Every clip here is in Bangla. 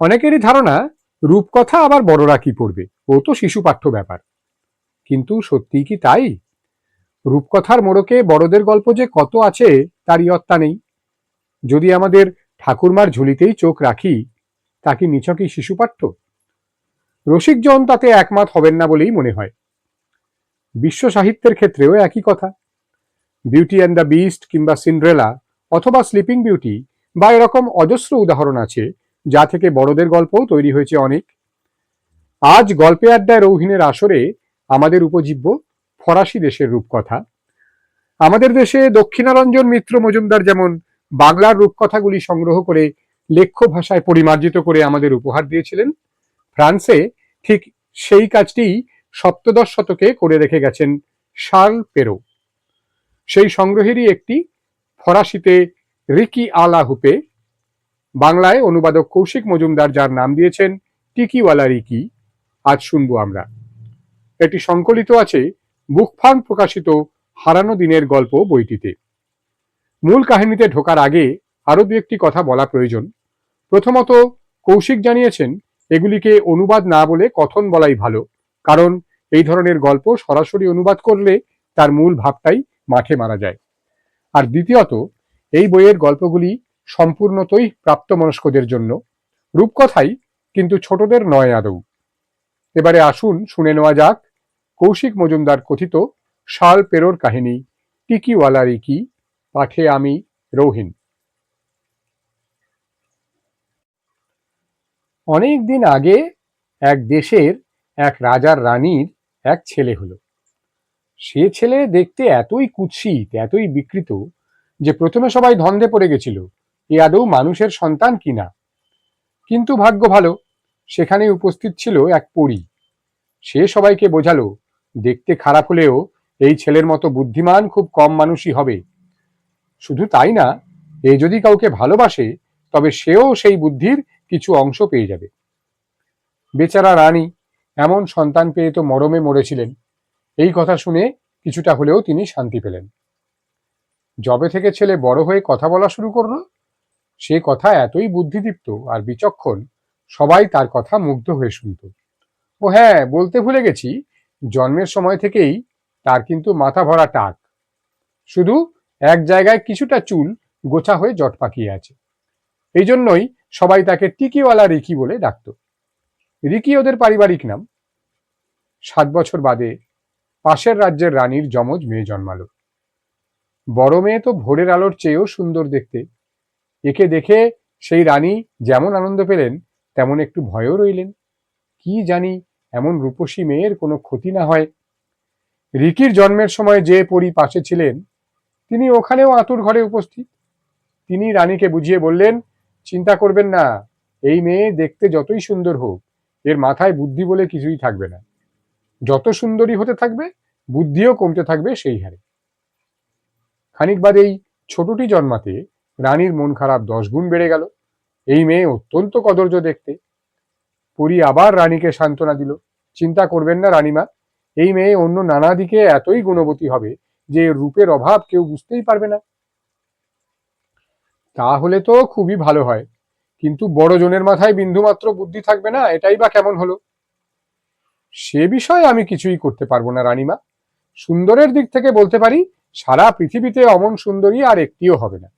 অনেকেরই ধারণা রূপকথা আবার বড়রা কি পড়বে, ও তো শিশু পাঠ্য ব্যাপার। কিন্তু সত্যিই কি তাই? রূপকথার মোড়কে বড়দের গল্প যে কত আছে তার ইয়ত্তা নেই। যদি আমাদের ঠাকুরমার ঝুলিতেই চোখ রাখি, তা কি নিছকই শিশু পাঠ্য? রসিকজন তাতে একমত হবেন না বলেই মনে হয়। বিশ্ব সাহিত্যের ক্ষেত্রেও একই কথা। বিউটি অ্যান্ড দ্য বিস্ট কিংবা সিন্ড্রেলা অথবা স্লিপিং বিউটি বা এরকম অজস্র উদাহরণ আছে, যা থেকে বড়দের গল্পও তৈরি হয়েছে অনেক। আজ গল্পে আড্ডায় রৌহিনের আসরে আমাদের উপজীব্য ফরাসি দেশের রূপকথা। আমাদের দেশে দক্ষিণারঞ্জন মিত্র মজুমদার যেমন বাংলার রূপকথাগুলি সংগ্রহ করে লেখ্য ভাষায় পরিমার্জিত করে আমাদের উপহার দিয়েছিলেন, ফ্রান্সে ঠিক সেই কাজটিই সপ্তদশ শতকে করে রেখে গেছেন শার্ল পেরো। সেই সংগ্রহেরই একটি ফরাসিতে রিকি আলা হুপে, বাংলায় অনুবাদক কৌশিক মজুমদার যার নাম দিয়েছেন টিকিওয়ালা রিকি, আজ শুনবো আমরা। এটি সংকলিত আছে বুকফার্ম প্রকাশিত হারানো দিনের গল্প বইটিতে। মূল কাহিনীতে ঢোকার আগে আরো দু একটি কথা বলা প্রয়োজন। প্রথমত, কৌশিক জানিয়েছেন এগুলিকে অনুবাদ না বলে কথন বলাই ভালো, কারণ এই ধরনের গল্প সরাসরি অনুবাদ করলে তার মূল ভাবটাই মাঠে মারা যায়। আর দ্বিতীয়ত, এই বইয়ের গল্পগুলি সম্পূর্ণতই প্রাপ্তবয়স্কদের জন্য, রূপকথাই কিন্তু ছোটদের নয় আদৌ। এবারে আসুন শুনে নেওয়া যাক কৌশিক মজুমদার কথিত শার্ল পেরোর কাহিনী টিকিওয়ালা রিকি, পাঠে আমি রৌহিন। অনেক দিন আগে এক দেশের এক রাজার রানীর এক ছেলে হলো। সে ছেলে দেখতে এতই কুৎসিত, এতই বিকৃত যে প্রথমে সবাই ধন্দে পড়ে গেছিল এ আদৌ মানুষের সন্তান কিনা। কিন্তু ভাগ্য ভালো, সেখানে উপস্থিত ছিল এক পরী। সে সবাইকে বোঝালো দেখতে খারাপ হলেও এই ছেলের মতো বুদ্ধিমান খুব কম মানুষই হবে। শুধু তাই না, এ যদি কাউকে ভালোবাসে তবে সেও সেই বুদ্ধির কিছু অংশ পেয়ে যাবে। বেচারা রানী এমন সন্তান পেয়ে তো মরমে মরেছিলেন। এই কথা শুনে কিছুটা হলেও তিনি শান্তি পেলেন। যবে থেকে ছেলে বড় হয়ে কথা বলা শুরু করলো, সে কথা এতই বুদ্ধিদীপ্ত আর বিচক্ষণ, সবাই তার কথা মুগ্ধ হয়ে শুনত। ও হ্যাঁ, বলতে ভুলে গেছি, জন্মের সময় থেকেই তার কিন্তু মাথা ভরা টাক, শুধু এক জায়গায় কিছুটা চুল গোছা হয়ে জট পাকিয়ে আছে। এই জন্যই সবাই তাকে টিকিওয়ালা রিকি বলে ডাকত। রিকি ওদের পারিবারিক নাম। 7 বছর বাদে পাশের রাজ্যের রানীর যমজ মেয়ে জন্মালো। বড় মেয়ে তো ভোরের আলোর চেয়েও সুন্দর দেখতে। একে দেখে সেই রানী যেমন আনন্দ পেলেন, তেমন একটু ভয়ও রইলেন। কি জানি এমন রূপসী মেয়ের কোনো ক্ষতি না হয়। রিকির জন্মের সময় যে পরী পাশে ছিলেন, তিনি ওখানেও আতুর ঘরে উপস্থিত। তিনি রানীকে বুঝিয়ে বললেন, চিন্তা করবেন না, এই মেয়ে দেখতে যতই সুন্দর হোক, এর মাথায় বুদ্ধি বলে কিছুই থাকবে না। যত সুন্দরী হতে থাকবে, বুদ্ধিও কমতে থাকবে সেই হারে। খানিক বাদেই ছোটটি জন্মাতে রানীর মন খারাপ 10 গুণ বেড়ে গেল। এই মেয়ে অত্যন্ত কদর্য দেখতে। পরী আবার রানীকে সান্ত্বনা দিল, চিন্তা করবেন না রানীমা, এই মেয়ে অন্য নানা দিকে এতই গুণবতী হবে যে রূপের অভাব কেউ বুঝতেই পারবে না। তাহলে তো খুবই ভালো হয়, কিন্তু বড় জনের মাথায় বিন্দুমাত্র বুদ্ধি থাকবে না, এটাই বা কেমন হলো? সে বিষয়ে আমি কিছুই করতে পারবো না রানীমা। সুন্দরের দিক থেকে বলতে পারি, সারা পৃথিবীতে অমন সুন্দরী আর একটিও হবে না।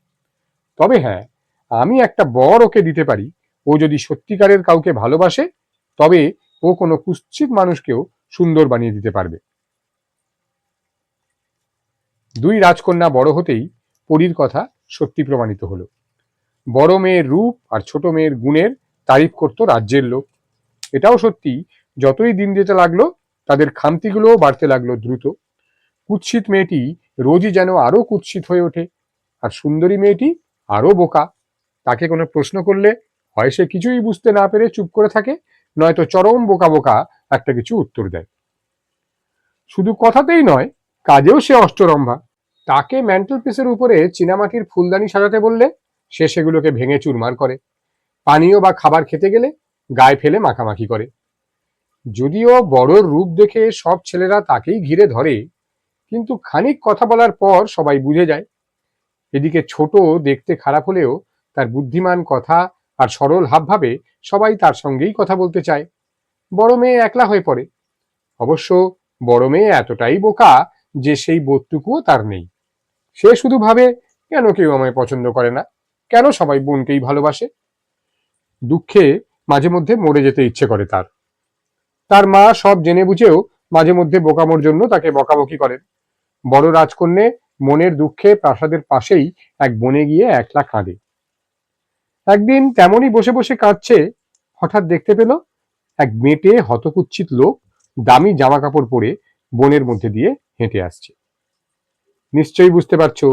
তবে হ্যাঁ, আমি একটা বর ওকে দিতে পারি। ও যদি সত্যিকারের কাউকে ভালোবাসে, তবে ও কোনো কুৎসিত মানুষকেও সুন্দর বানিয়ে দিতে পারবে। দুই রাজকন্যা বড় হতেই পরীর কথা সত্যি প্রমাণিত হলো। বড় মেয়ের রূপ আর ছোট মেয়ের গুণের তারিফ করত রাজ্যের লোক। এটাও সত্যি, যতই দিন যেতে লাগলো তাদের খামতিগুলোও বাড়তে লাগলো দ্রুত। কুৎসিত মেয়েটি রোজই যেন আরো কুৎসিত হয়ে ওঠে, আর সুন্দরী মেয়েটি আরো বোকা। তাকে কোনো প্রশ্ন করলে হয় সে কিছুই বুঝতে না পেরে চুপ করে থাকে, নয়তো চরম বোকা বোকা একটা কিছু উত্তর দেয়। শুধু কথাতেই নয়, কাজেও সে অষ্টরম্ভা। তাকে ম্যান্টেল পিসের উপরে চীনামাটির ফুলদানি সাজাতে বললে সে সেগুলোকে ভেঙে চুরমার করে। পানীয় বা খাবার খেতে গেলে গায়ে ফেলে মাখামাখি করে। যদিও বড়র রূপ দেখে সব ছেলেরা তাকেই ঘিরে ধরে, কিন্তু খানিক কথা বলার পর সবাই বুঝে যায়। এদিকে ছোট দেখতে খারাপ হলেও তার বুদ্ধিমান কথা আর সরল হাবভাবে সবাই তার সঙ্গেই কথা বলতে চায়। বড় মেয়ে একলা হয়ে পড়ে। অবশ্য বড় মেয়ে এতটাই বোকা যে সেই বোধটুকুও তার নেই। সে শুধু ভাবে, কেন কেউ আমায় পছন্দ করে না, কেন সবাই বোনকেই ভালোবাসে। দুঃখে মাঝে মধ্যে মরে যেতে ইচ্ছে করে তার। তার মা সব জেনে বুঝেও মাঝে মধ্যে বোকামোর জন্য তাকে বকাবকি করেন। বড় রাজকন্যা মনের দুঃখে প্রাসাদের পাশেই এক বনে গিয়ে একলা কাঁদে। একদিন তেমনই বসে বসে কাঁদছে, হঠাৎ দেখতে পেল এক বেঁটে হতকুচ্ছিত লোক দামি জামা কাপড় পরে বনের মধ্যে দিয়ে হেঁটে আসছে। নিশ্চয়ই বুঝতে পারছো,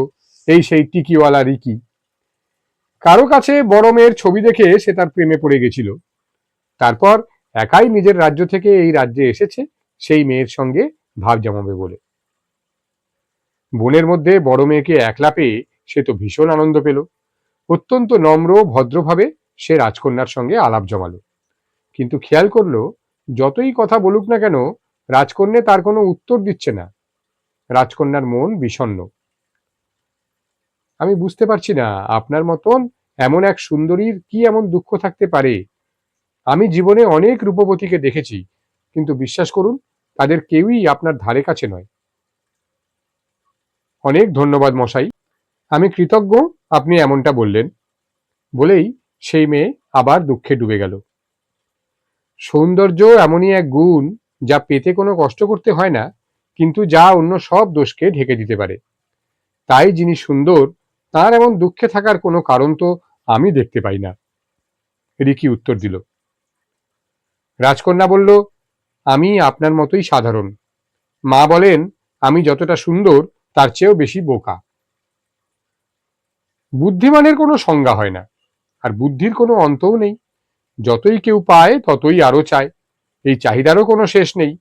এই সেই টিকিওয়ালা রিকি। কারো কাছে বড় মেয়ের ছবি দেখে সে তার প্রেমে পড়ে গেছিল। তারপর একাই নিজের রাজ্য থেকে এই রাজ্যে এসেছে সেই মেয়ের সঙ্গে ভাব জমাবে বলে। বনের মধ্যে বড় মেয়েকে একলা পেয়ে সে তো ভীষণ আনন্দ পেল। অত্যন্ত নম্র ভদ্রভাবে সে রাজকন্যার সঙ্গে আলাপ জমালো, কিন্তু খেয়াল করলো যতই কথা বলুক না কেন রাজকন্যা তার কোনো উত্তর দিচ্ছে না। রাজকন্যার মন বিষণ্ণ। আমি বুঝতে পারছি না আপনার মতন এমন এক সুন্দরীর কি এমন দুঃখ থাকতে পারে। আমি জীবনে অনেক রূপবতীকে দেখেছি, কিন্তু বিশ্বাস করুন তাদের কেউই আপনার ধারে কাছে নয়। অনেক ধন্যবাদ মশাই, আমি কৃতজ্ঞ আপনি এমনটা বললেন। বলেই সেই মেয়ে আবার দুঃখে ডুবে গেল। সৌন্দর্য এমনই এক গুণ যা পেতে কোনো কষ্ট করতে হয় না, কিন্তু যা অন্য সব দোষকে ঢেকে দিতে পারে। তাই যিনি সুন্দর তার এমন দুঃখে থাকার কোনো কারণ তো আমি দেখতে পাই না। রিকি উত্তর দিল। রাজকন্যা বলল, আমি আপনার মতোই সাধারণ। মা বলেন আমি যতটা সুন্দর তার চেয়েও বেশি বোকা। বুদ্ধিমানের কোনো সংজ্ঞা হয় না, আর বুদ্ধির কোনো অন্তও নেই। যতই কেউ পায় ততই আরো চায়, এই চাহিদারও কোনো শেষ নেই।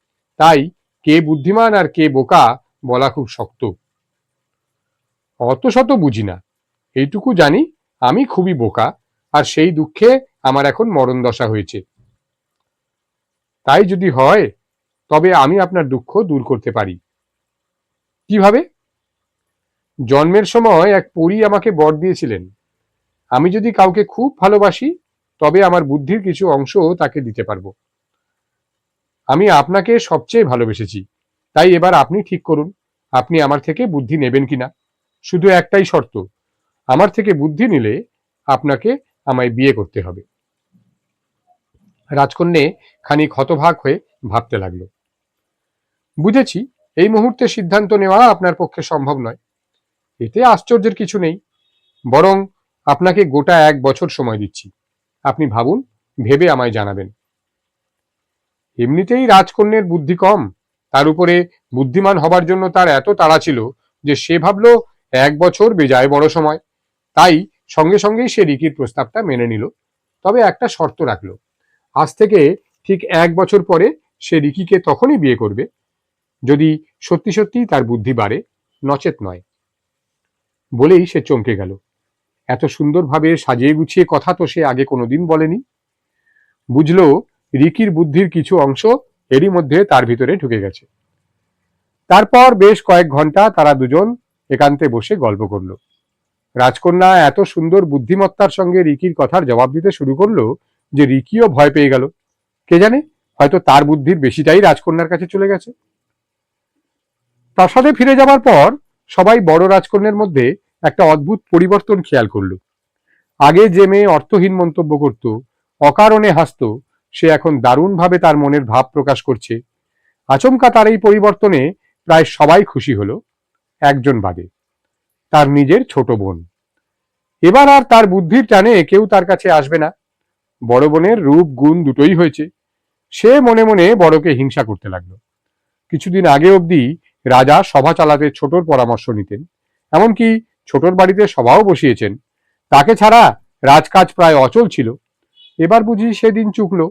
তাই কে বুদ্ধিমান আর কে বোকা বলা খুব শক্ত। অত শত বুঝি না, এইটুকু জানি আমি খুবই বোকা, আর সেই দুঃখে আমার এখন মরণ দশা হয়েছে। তাই যদি হয় তবে আমি আপনার দুঃখ দূর করতে পারি। কিভাবে? জন্মের সময় এক পরী আমাকে বর দিয়েছিলেন, আমি যদি কাউকে খুব ভালোবাসি তবে আমার বুদ্ধির কিছু অংশ তাকে দিতে পারবো। আমি আপনাকে সবচেয়ে ভালোবেসেছি, তাই এবার আপনি ঠিক করুন আপনি আমার থেকে বুদ্ধি নেবেন কিনা। শুধু একটাই শর্ত, আমার থেকে বুদ্ধি নিলে আপনাকে আমায় বিয়ে করতে হবে। রাজকন্যা খানিক হতবাক হয়ে ভাবতে লাগলো। বুঝেছি, এই মুহূর্তে সিদ্ধান্ত নেওয়া আপনার পক্ষে সম্ভব নয়। এতে আশ্চর্যের কিছু নেই, বরং আপনাকে গোটা 1 বছর সময় দিচ্ছি। আপনি ভাবুন, ভেবে আমায় জানাবেন। এমনিতেই রাজকন্যার বুদ্ধি কম, তার উপরে বুদ্ধিমান হবার জন্য তার এত তাড়া ছিল যে সে ভাবলো 1 বছর বেজায় বড় সময়। তাই সঙ্গে সঙ্গেই সে রিকির প্রস্তাবটা মেনে নিল, তবে একটা শর্ত রাখলো। আজ থেকে ঠিক 1 বছর পরে সে রিকিকে তখনই বিয়ে করবে যদি সত্যি সত্যি তার বুদ্ধি বাড়ে, নচেত নয়। বলেই সে চমকে গেল। এত সুন্দরভাবে সাজিয়ে গুছিয়ে কথা তো সে আগে কোনোদিন বলেনি। বুঝলো রিকির বুদ্ধির কিছু অংশ এরই মধ্যে তার ভিতরে ঢুকে গেছে। তারপর বেশ কয়েক ঘন্টা তারা দুজন একান্তে বসে গল্প করলো। রাজকন্যা এত সুন্দর বুদ্ধিমত্তার সঙ্গে রিকির কথার জবাব দিতে শুরু করলো যে রিকিও ভয় পেয়ে গেল। কে জানে, হয়তো তার বুদ্ধির বেশিটাই রাজকন্যার কাছে চলে গেছে। প্রাসাদে ফিরে যাবার পর সবাই বড় রাজকন্যার মধ্যে একটা অদ্ভুত পরিবর্তন খেয়াল করলো। আগে যে মেয়ে অর্থহীন মন্তব্য করত, অকারণে হাসত, সে এখন দারুণভাবে তার মনের ভাব প্রকাশ করছে। আচমকা তার এই পরিবর্তনে প্রায় সবাই খুশি হলো, একজন বাদে, তার নিজের ছোট বোন। এবার আর তার বুদ্ধির টানে কেউ তার কাছে আসবে না। বড় বোনের রূপ গুণ দুটোই হয়েছে। সে মনে মনে বড়কে হিংসা করতে লাগলো। কিছুদিন আগে অবধি রাজা সভা চালাতে ছোটর পরামর্শ নিতেন, এমনকি ছোটর বাড়িতে সভাও বসিয়েছেন। তাকে ছাড়া রাজকাজ প্রায় অচল ছিল। এবার বুঝি সেদিন চুকলো।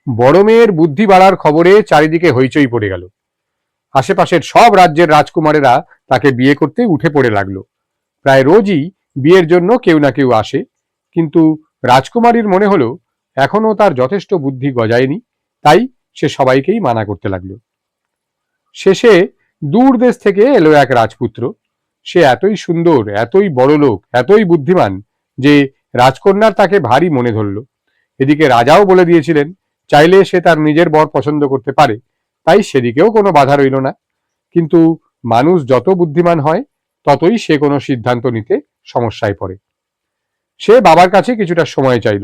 বড় মেয়ের বুদ্ধি বাড়ার খবরে চারিদিকে হইচই পড়ে গেল। আশেপাশের সব রাজ্যের রাজকুমারেরা তাকে বিয়ে করতে উঠে পড়ে লাগলো। প্রায় রোজই বিয়ের জন্য কেউ না কেউ আসে, কিন্তু রাজকুমারীর মনে হলো এখনো তার যথেষ্ট বুদ্ধি গজায়নি, তাই সে সবাইকেই মানা করতে লাগলো। শেষে দূর দেশ থেকে এলো এক রাজপুত্র। সে এতই সুন্দর, এতই বড়লোক, এতই বুদ্ধিমান যে রাজকন্যার তাকে ভারী মনে ধরল। এদিকে রাজাও বলে দিয়েছিলেন চাইলে সে তার নিজের বর পছন্দ করতে পারে, তাই সেদিকেও কোনো বাধা রইল না। কিন্তু মানুষ যত বুদ্ধিমান হয় ততই সে কোনো সিদ্ধান্ত নিতে সমস্যায় পড়ে। সে বাবার কাছে কিছুটা সময় চাইল।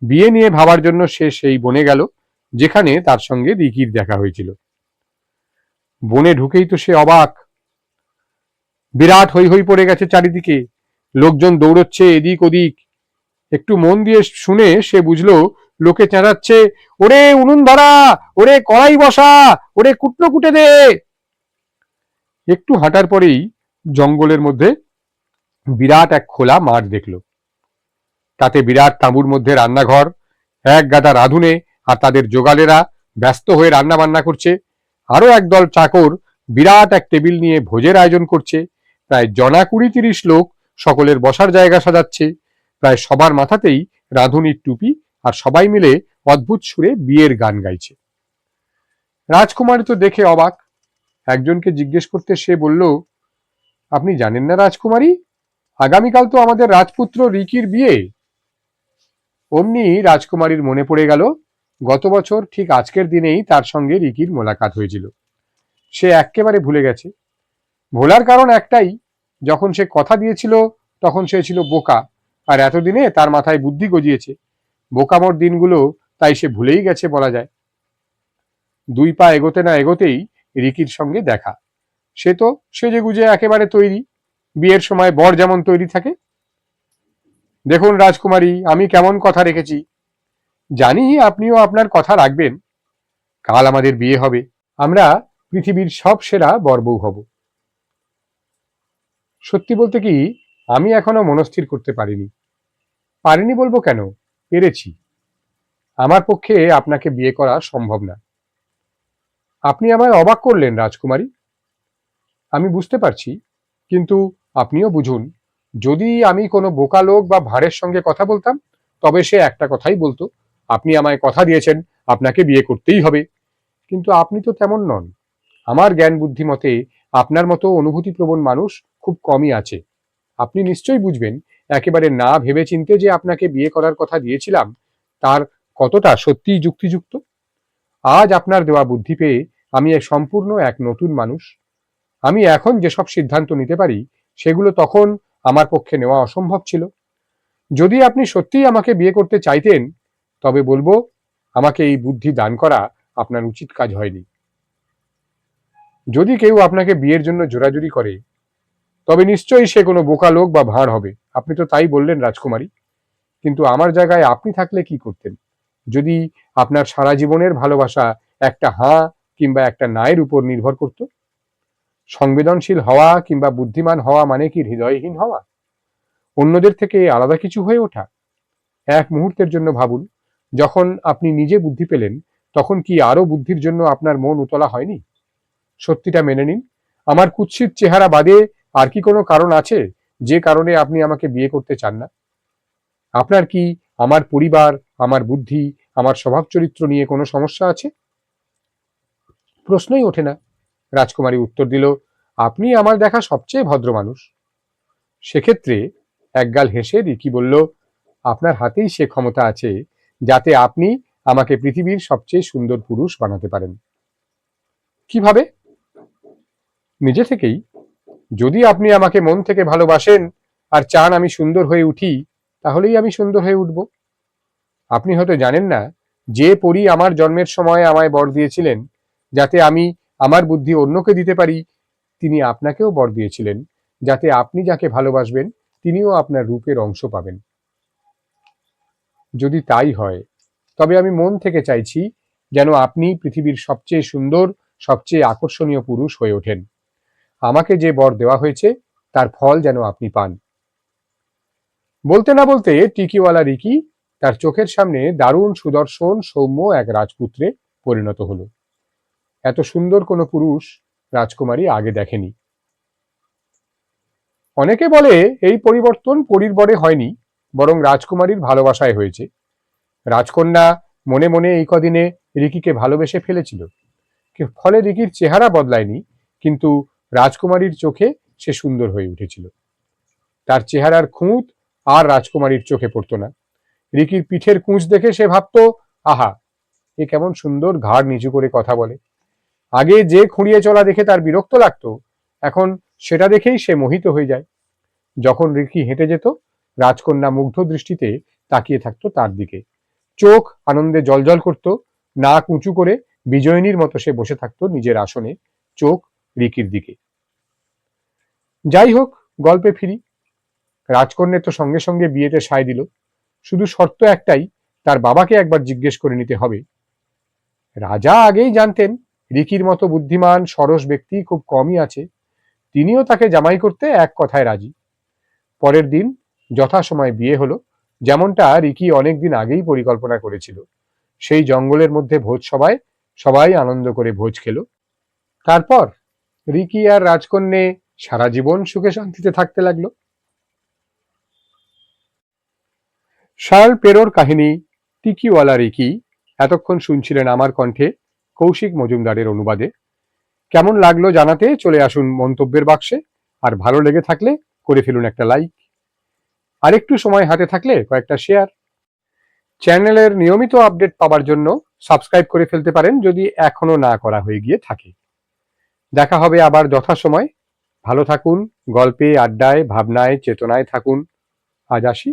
বিয়ে নিয়ে ভাবার জন্য সে সেই বনে গেল যেখানে তার সঙ্গে রিকির দেখা হয়েছিল। বনে ঢুকেই তো সে অবাক। বিরাট হৈ হৈ পড়ে গেছে চারিদিকে, লোকজন দৌড়চ্ছে এদিক ওদিক। একটু মন দিয়ে শুনে সে বুঝলো লোকে চেঁচাচ্ছে, ওরে উনুন ধরা, ওরে কড়াই বসা, ওরে কুটনো কুটে দে। একটু হাঁটার পরেই জঙ্গলের মধ্যে বিরাট এক খোলা মাঠ দেখল। তাতে বিরাট তাঁবুর মধ্যে রান্নাঘর, এক গাদা রাঁধুনে আর তাদের জোগালেরা ব্যস্ত হয়ে রান্না বান্না করছে। আরো একদল চাকর বিরাট এক টেবিল নিয়ে ভোজের আয়োজন করছে। প্রায় জনা 20-30 লোক সকলের বসার জায়গা সাজাচ্ছে। প্রায় সবার মাথাতেই রাঁধুনির টুপি, আর সবাই মিলে অদ্ভুত সুরে বিয়ের গান গাইছে। রাজকুমারী তো দেখে অবাক। একজনকে জিজ্ঞেস করতে সে বলল, আপনি জানেন না রাজকুমারী, আগামীকাল তো আমাদের রাজপুত্র রিকির বিয়ে। অমনি রাজকুমারীর মনে পড়ে গেল গত বছর ঠিক আজকের দিনেই তার সঙ্গে রিকির মোলাকাত হয়েছিল। সে এক্কেবারে ভুলে গেছে। ভোলার কারণ একটাই, যখন সে কথা দিয়েছিল তখন সে ছিল বোকা, আর এতদিনে তার মাথায় বুদ্ধি গজিয়েছে। বোকামোর দিনগুলো তাই সে ভুলেই গেছে বলা যায়। 2 পা এগোতে না এগোতেই রিকির সঙ্গে দেখা। সে তো সেজেগুজে একেবারে তৈরি, বিয়ের সময় বর যেমন তৈরি থাকে। দেখুন রাজকুমারী, আমি কেমন কথা রেখেছি। জানি আপনিও আপনার কথা রাখবেন। কাল আমাদের বিয়ে হবে, আমরা পৃথিবীর সব সেরা বরবউ হব। সত্যি বলতে কি, আমি এখনো মনস্থির করতে পারিনি। পারিনি বলবো কেন, পেরেছি। আমার পক্ষে আপনাকে বিয়ে করা সম্ভব না। আপনি আমায় অবাক করলেন রাজকুমারী। আমি বুঝতে পারছি, কিন্তু আপনিও বুঝুন, যদি আমি কোনো বোকা লোক বা ভাঁড়ের সঙ্গে কথা বলতাম, তবে সে একটা কথাই বলতো, আপনি আমায় কথা দিয়েছেন, আপনাকে বিয়ে করতেই হবে। কিন্তু আপনি তো তেমন নন। আমার জ্ঞান বুদ্ধি মতে আপনার মতো অনুভূতিপ্রবণ মানুষ খুব কমই আছে। আপনি নিশ্চয়ই বুঝবেন একেবারে না ভেবে চিনতে যে আপনাকে বিয়ে করার কথা দিয়েছিলাম তার কতটা সত্যিই যুক্তিযুক্ত। আজ আপনার দেওয়া বুদ্ধি পেয়ে আমি সম্পূর্ণ এক নতুন মানুষ। আমি এখন যেসব সিদ্ধান্ত নিতে পারি সেগুলো তখন আমার পক্ষে নেওয়া অসম্ভব ছিল। যদি আপনি সত্যিই আমাকে বিয়ে করতে চাইতেন, তবে বলবো আমাকে এই বুদ্ধি দান করা আপনার উচিত কাজ হয়নি। যদি কেউ আপনাকে বিয়ের জন্য জোরাজুরি করে, তবে নিশ্চয়ই সে কোনো বোকা লোক বা ভাঁড় হবে। আপনি তো তাই বললেন রাজকুমারী। কিন্তু আমার জায়গায় আপনি থাকলে কি করতেন? যদি আপনার সারা জীবনের ভালোবাসা একটা হাঁ কিংবা একটা নায়ের উপর নির্ভর করত? সংবেদনশীল হওয়া কিংবা বুদ্ধিমান হওয়া মানে কি হৃদয়হীন হওয়া? অন্যদের থেকে আলাদা কিছু হয়ে ওঠা? এক মুহূর্তের জন্য ভাবুন, যখন আপনি নিজে বুদ্ধি পেলেন, তখন কি আরো বুদ্ধির জন্য আপনার মন উতলা হয়নি? সত্যিটা মেনে নিন, আমার কুৎসিত চেহারা বাদে আর কি কোনো কারণ আছে যে কারণে আপনি আমাকে বিয়ে করতে চান না? আপনার কি আমার পরিবার, আমার বুদ্ধি, আমার স্বভাব চরিত্র নিয়ে কোনো সমস্যা আছে? প্রশ্নই ওঠে না। রাজকুমারী উত্তর দিল, আপনি আমার দেখা সবচেয়ে ভদ্র মানুষ। সেক্ষেত্রে একগাল হেসে রিকি বলল, আপনার হাতেই সে ক্ষমতা আছে যাতে আপনি আমাকে পৃথিবীর সবচেয়ে সুন্দর পুরুষ বানাতে পারেন। কিভাবে? নিজে থেকেই। যদি আপনি আমাকে মন থেকে ভালোবাসেন আর চান আমি সুন্দর হয়ে উঠি, তাহলেই আমি সুন্দর হয়ে উঠব। আপনি হয়তো জানেন না, যে পরী আমার জন্মের সময় আমায় বর দিয়েছিলেন যাতে আমি আমার বুদ্ধি অন্যকে দিতে পারি, তিনি আপনাকেও বর দিয়েছিলেন যাতে আপনি যাকে ভালোবাসবেন তিনিও আপনার রূপের অংশ পাবেন। যদি তাই হয়, তবে আমি মন থেকে চাইছি যেন আপনি পৃথিবীর সবচেয়ে সুন্দর, সবচেয়ে আকর্ষণীয় পুরুষ হয়ে ওঠেন। আমাকে যে বর দেওয়া হয়েছে তার ফল যেন আপনি পান। বলতে না বলতে টিকিওয়ালা রিকি তার চোখের সামনে দারুণ সুদর্শন সৌম্য এক রাজপুত্রে পরিণত হলো। এত সুন্দর কোনো পুরুষ রাজকুমারী আগে দেখেনি। অনেকে বলে এই পরিবর্তন পরীর বরে হয়নি, বরং রাজকুমারীর ভালোবাসায় হয়েছে। রাজকন্যা মনে মনে এই কদিনে রিকিকে ভালোবেসে ফেলেছিল। ফলে রিকির চেহারা বদলায়নি, কিন্তু রাজকুমারীর চোখে সে সুন্দর হয়ে উঠেছিল। তার চেহারার খুঁত আর রাজকুমারীর চোখে পড়তো না। রিকির পিঠের কুঁচ দেখে সে ভাবতো, আহা, এ কেমন সুন্দর ঘাড় নিচু করে কথা বলে। আগে যে খুঁড়িয়ে চলা দেখে তার বিরক্ত লাগতো, এখন সেটা দেখেই সে মোহিত হয়ে যায়। যখন রিকি হেঁটে যেত, রাজকন্যা মুগ্ধ দৃষ্টিতে তাকিয়ে থাকতো তার দিকে। চোখ আনন্দে জলজল করত, নাক উঁচু করে বিজয়িনীর মতো সে বসে থাকতো নিজের আসনে, চোখ রিকির দিকে। যাই হোক, গল্পে ফিরি। রাজকন্যা তো সঙ্গে সঙ্গে বিয়েতে সায় দিল, শুধু শর্ত একটাই, তার বাবাকে একবার জিজ্ঞেস করে নিতে হবে। রাজা আগেই জানতেন রিকির মতো বুদ্ধিমান সরস ব্যক্তি খুব কমই আছে, তিনিও তাকে জামাই করতে এক কথায় রাজি। পরের দিন যথাসময়ে বিয়ে হলো, যেমনটা রিকি অনেকদিন আগেই পরিকল্পনা করেছিল। সেই জঙ্গলের মধ্যে ভোজ সভায় সবাই আনন্দ করে ভোজ খেলো। তারপর রিকি আর রাজকন্যে সারা জীবন সুখে শান্তিতে থাকতে লাগলো। শার্ল পেরোর কাহিনী টিকিওয়ালা রিকি এতক্ষণ শুনছিলেন আমার কণ্ঠে কৌশিক মজুমদারের অনুবাদে। কেমন লাগলো জানাতে চলে আসুন মন্তব্যের বাক্সে, আর ভালো লেগে থাকলে করে ফেলুন একটা লাইক, আরেকটু সময় হাতে থাকলে কয়েকটা শেয়ার। চ্যানেলের নিয়মিত আপডেট পাওয়ার জন্য সাবস্ক্রাইব করে ফেলতে পারেন যদি এখনো না করা হয়ে গিয়ে থাকে। দেখা হবে আবার যথাসময়। ভালো থাকুন, গল্পে, আড্ডায়, ভাবনায়, চেতনায় থাকুন। আজ আসি।